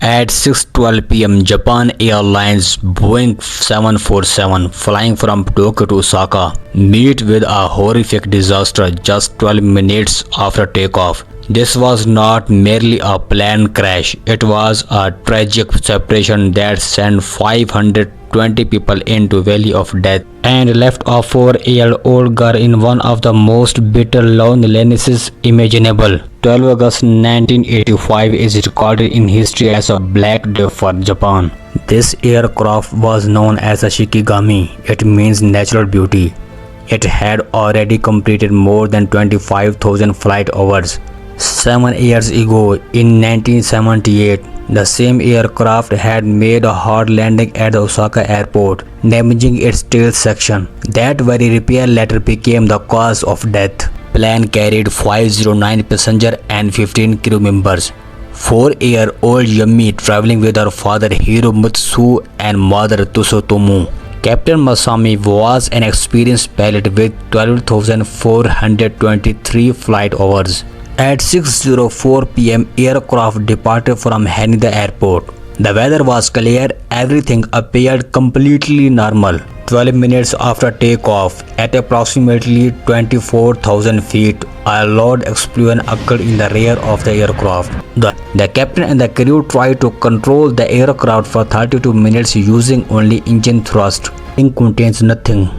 At 6:12 p.m., Japan Airlines Boeing 747 flying from Tokyo to Osaka met with a horrific disaster just 12 minutes after takeoff. This was not merely a plane crash, it was a tragic separation that sent 520 people into Valley of Death and left a 4-year-old girl in one of the most bitter lonelinesses imaginable. 12 August 1985 is recorded in history as a black day for Japan. This aircraft was known as a Shikigami. It means natural beauty. It had already completed more than 25,000 flight hours. 7 years ago, in 1978, the same aircraft had made a hard landing at the Osaka airport, damaging its tail section. That very repair later became the cause of death. Plane carried 509 passengers and 15 crew members. 4-year-old Yumi traveling with her father Hiromutsu and mother Tsutomu. Captain Masami was an experienced pilot with 12,423 flight hours. At 6:04 p.m., aircraft departed from Haneda Airport. The weather was clear, everything appeared completely normal. 12 minutes after takeoff, at approximately 24,000 feet, a loud explosion occurred in the rear of the aircraft. The captain and the crew tried to control the aircraft for 32 minutes using only engine thrust. It contains nothing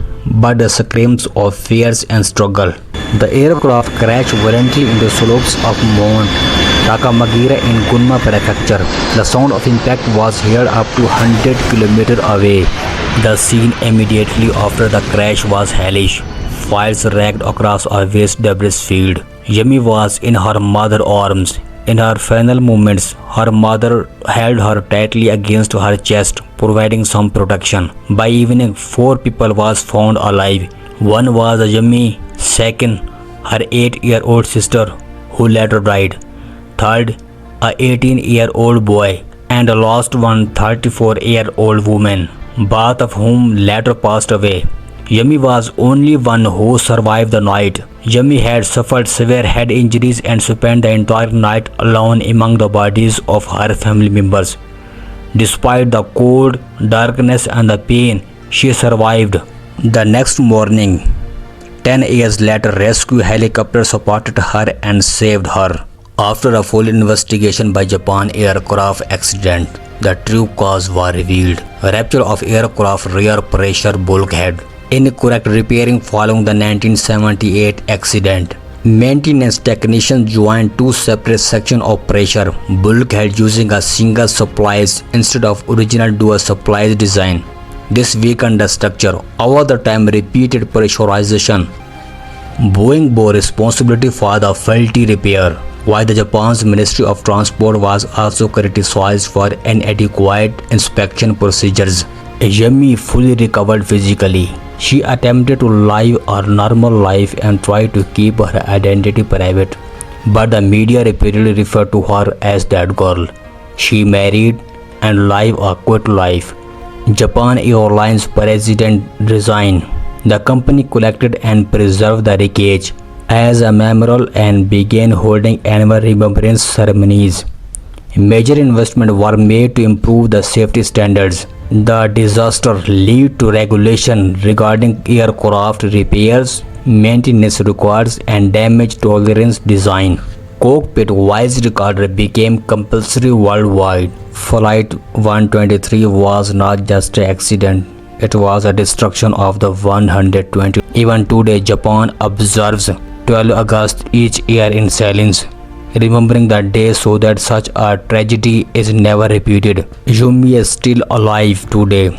but the screams of fears and struggle. The aircraft crashed violently in the slopes of Mount Takamagira in Gunma Prefecture. The sound of impact was heard up to 100 km away. The scene immediately after the crash was hellish. Fires raked across a waste debris field. Yumi was in her mother's arms. In her final moments, her mother held her tightly against her chest, providing some protection. By evening, 4 people was found alive. One was Yumi, second, her 8-year-old sister, who later died. Third, a 18-year-old boy, and the last one, 34-year-old woman, both of whom later passed away. Yumi was only one who survived the night. Yumi had suffered severe head injuries and spent the entire night alone among the bodies of her family members. Despite the cold, darkness and the pain, she survived. The next morning, 10 years later, rescue helicopters supported her and saved her. After a full investigation by Japan aircraft accident, the true cause was revealed. Rupture of aircraft rear pressure bulkhead. Incorrect repairing following the 1978 accident. Maintenance technicians joined 2 separate sections of pressure bulkhead using a single splice instead of original dual splice design. This weakened the structure. Over the time, repeated pressurization. Boeing bore responsibility for the faulty repair, while the Japan's Ministry of Transport was also criticized for inadequate inspection procedures. Yumi fully recovered physically. She attempted to live a normal life and tried to keep her identity private, but the media repeatedly referred to her as that girl. She married and lived a quiet life. Japan Airlines president resigned. The company collected and preserved the wreckage as a memorial and began holding annual remembrance ceremonies. Major investments were made to improve the safety standards. The disaster led to regulation regarding aircraft repairs, maintenance records, and damage tolerance design. Cockpit voice recorder became compulsory worldwide. Flight 123 was not just an accident, it was a destruction of the 120. Even today, Japan observes 12 August each year in silence, remembering that day so that such a tragedy is never repeated. Yumi is still alive today,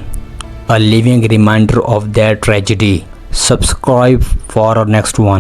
a living reminder of that tragedy. Subscribe for our next one.